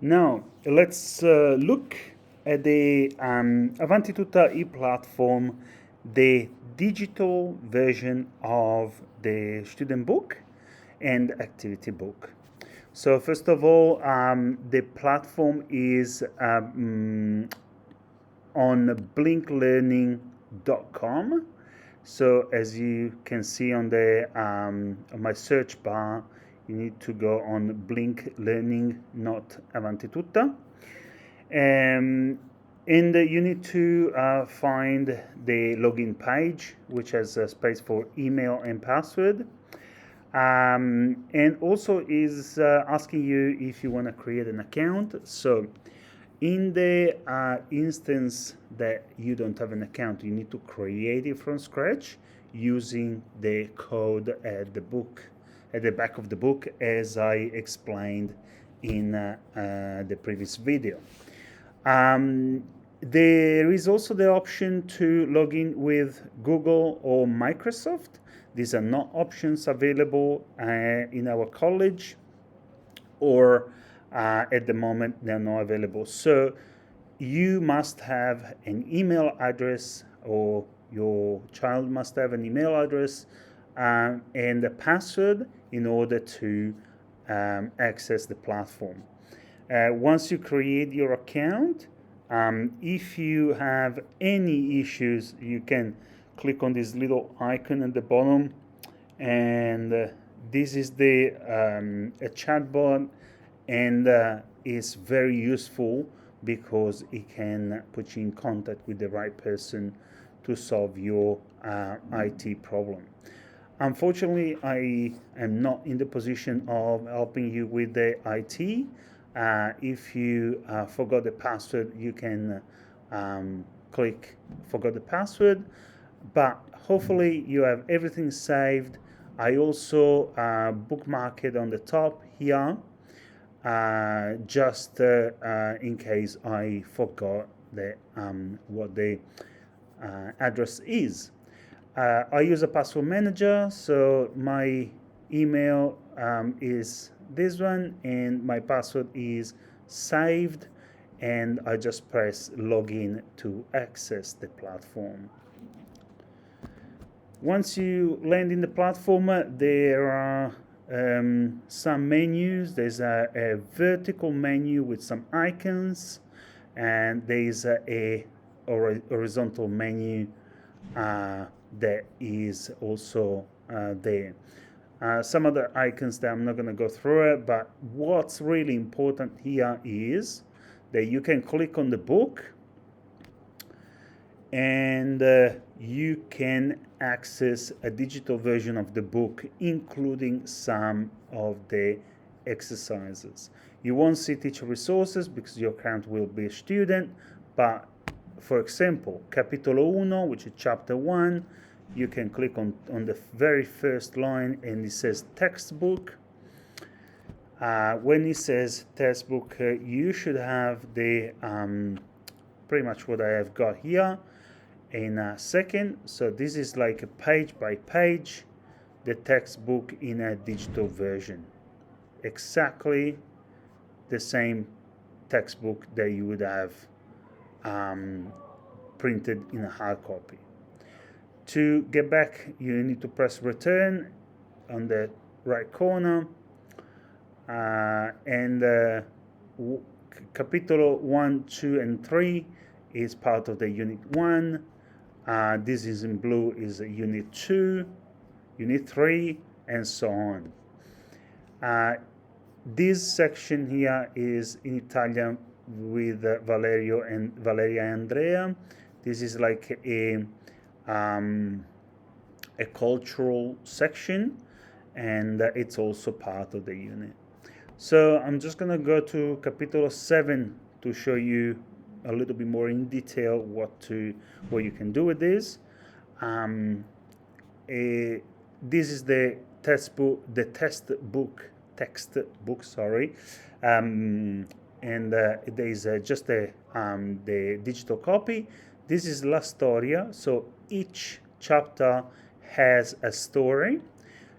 Now, let's look at the Avanti Tutta ePlatform, the digital version of the student book and activity book. So first of all, the platform is on blinklearning.com. So as you can see on the on my search bar, you need to go on Blink Learning, not Avanti Tutta. And you need to find the login page, which has a space for email and password. And also is asking you if you want to create an account. So in the instance that you don't have an account, you need to create it from scratch using the code at the back of the book, as I explained in the previous video. There is also the option to log in with Google or Microsoft. These are not options available in our college, or at the moment they're not available. So you must have an email address, or your child must have an email address and a password in order to access the platform. Once you create your account, if you have any issues, you can click on this little icon at the bottom, and this is the a chatbot, and is very useful because it can put you in contact with the right person to solve your IT problem. Unfortunately, I am not in the position of helping you with the IT. If you forgot the password, you can click forgot the password, but hopefully you have everything saved. I also bookmark it on the top here, just in case I forgot what the address is. I use a password manager, so my email is this one, and my password is saved, and I just press login to access the platform. Once you land in the platform, there are some menus. There's a vertical menu with some icons, and there's a horizontal menu that is also there. Some other icons that I'm not going to go through it, but what's really important here is that you can click on the book, and you can access a digital version of the book, including some of the exercises. You won't see teacher resources because your account will be a student, but for example, Capitolo 1, which is chapter 1, you can click on the very first line, and it says textbook. When it says textbook, you should have the pretty much what I have got here in a second. So this is like a page by page, the textbook in a digital version. Exactly the same textbook that you would have printed in a hard copy. To get back, you need to press return on the right corner, and Capitolo 1, 2, and 3 is part of the Unit 1. This is in blue is Unit 2, Unit 3, and so on. This section here is in Italian with Valerio and Valeria and Andrea. This is like a cultural section, and it's also part of the unit. So I'm just going to go to Capitolo 7 to show you a little bit more in detail what you can do with this. This is the textbook, sorry, and there is just the digital copy. This is La Storia, so each chapter has a story.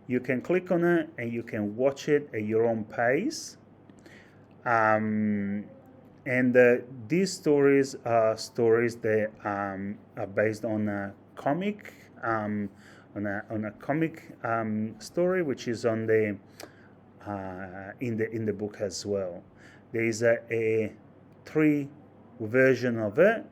You can click on it and you can watch it at your own pace. And these stories are stories that are based on a comic, on a comic story, which is on the in the book as well. There is a 3 version of it.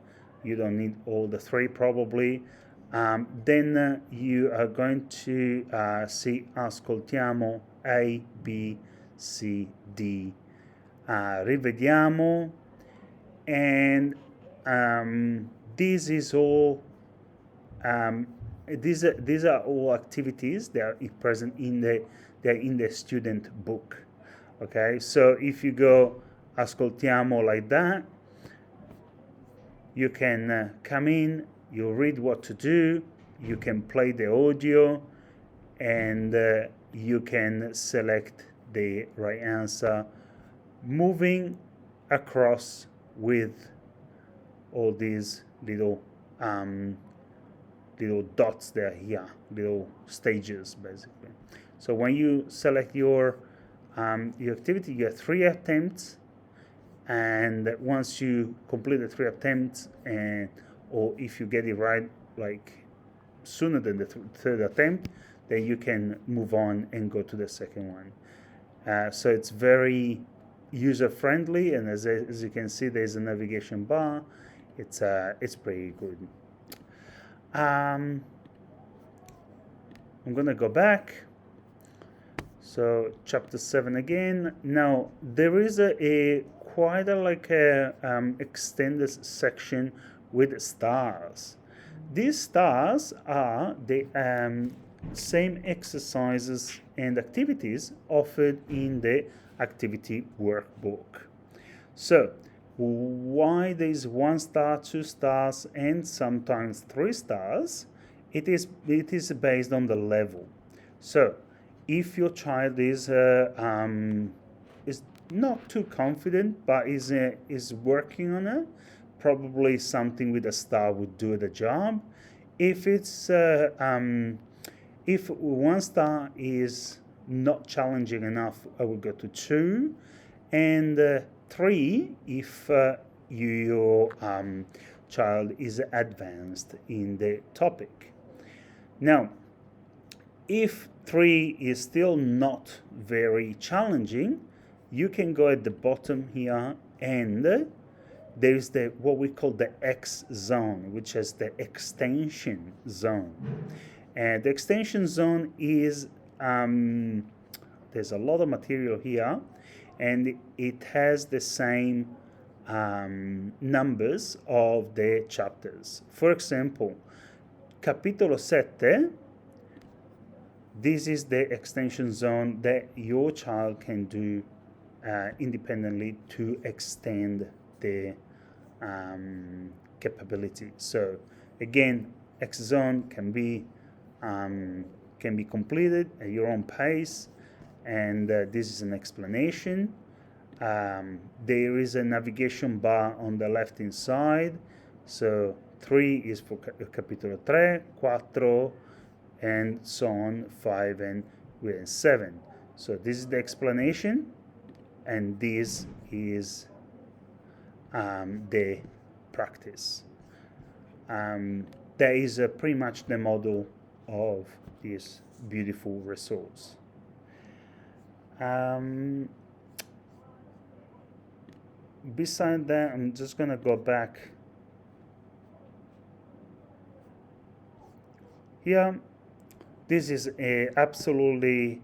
You don't need all the 3 probably. Then you are going to see ascoltiamo A, B, C, D. Rivediamo, and this is all. These are all activities that are present in the student book. Okay, so if you go ascoltiamo like that, you can come in, you read what to do, you can play the audio, and you can select the right answer, moving across with all these little dots there here, little stages basically. So when you select your activity, you have 3 attempts, and once you complete the 3 attempts, and or if you get it right like sooner than the 3rd attempt, then you can move on and go to the second one. So it's very user friendly, and as you can see, there's a navigation bar. It's pretty good. I'm gonna go back. So chapter 7 again. Now there is a quite a extended section with stars. These stars are the same exercises and activities offered in the activity workbook. So why there is 1 star, 2 stars, and sometimes 3 stars? It is based on the level. So if your child is not too confident but is working on it, probably something with a star would do the job. If it's if 1 star is not challenging enough, I will go to 2, and 3 if your child is advanced in the topic. Now, if 3 is still not very challenging, you can go at the bottom here, and there's what we call the X zone, which is the extension zone. And the extension zone is there's a lot of material here, and it has the same numbers of the chapters. For example, capitolo 7, this is the extension zone that your child can do independently to extend the capability. So again, X zone can be completed at your own pace, and this is an explanation. There is a navigation bar on the left hand side. So 3 is for capitolo 3, 4, and so on, 5 and 7. So this is the explanation, and this is the practice. That is pretty much the model of these beautiful resource. Beside that, I'm just going to go back here. This is absolutely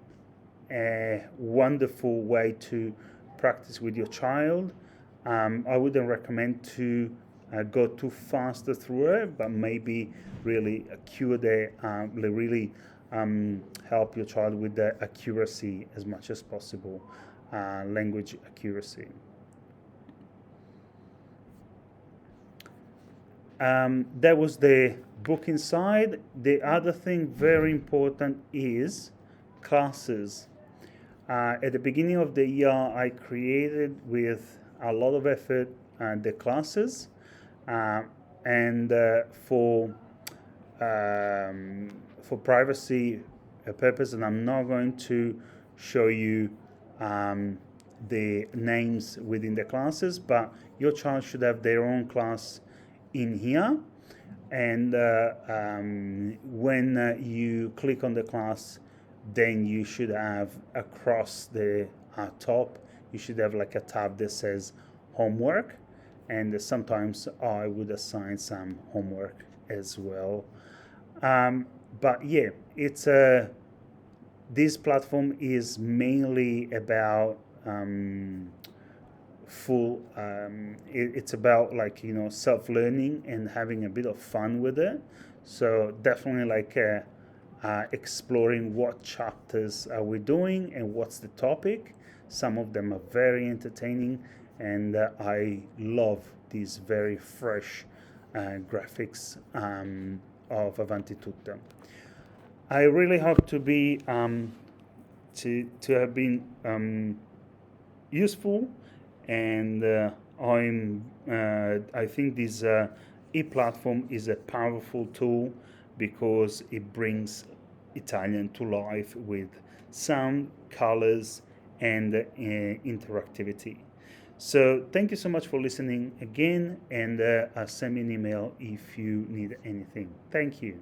a wonderful way to practice with your child. I wouldn't recommend to go too fast through it, but maybe really help your child with the accuracy as much as possible, language accuracy. That was the book inside. The other thing very important is classes. At the beginning of the year, I created with a lot of effort the classes, and for privacy purpose, and I'm not going to show you the names within the classes, but your child should have their own class in here. And when you click on the class, then you should have across the top, you should have like a tab that says homework. And sometimes I would assign some homework as well. But yeah, it's this platform is mainly about it's about like self-learning and having a bit of fun with it. So definitely like exploring what chapters are we doing and what's the topic. Some of them are very entertaining, and I love these very fresh graphics of Avanti Tutta. I really hope to be to have been useful, and I think this ePlatform is a powerful tool because it brings Italian to life with sound, colors, and interactivity. So thank you so much for listening again, and send me an email if you need anything. Thank you.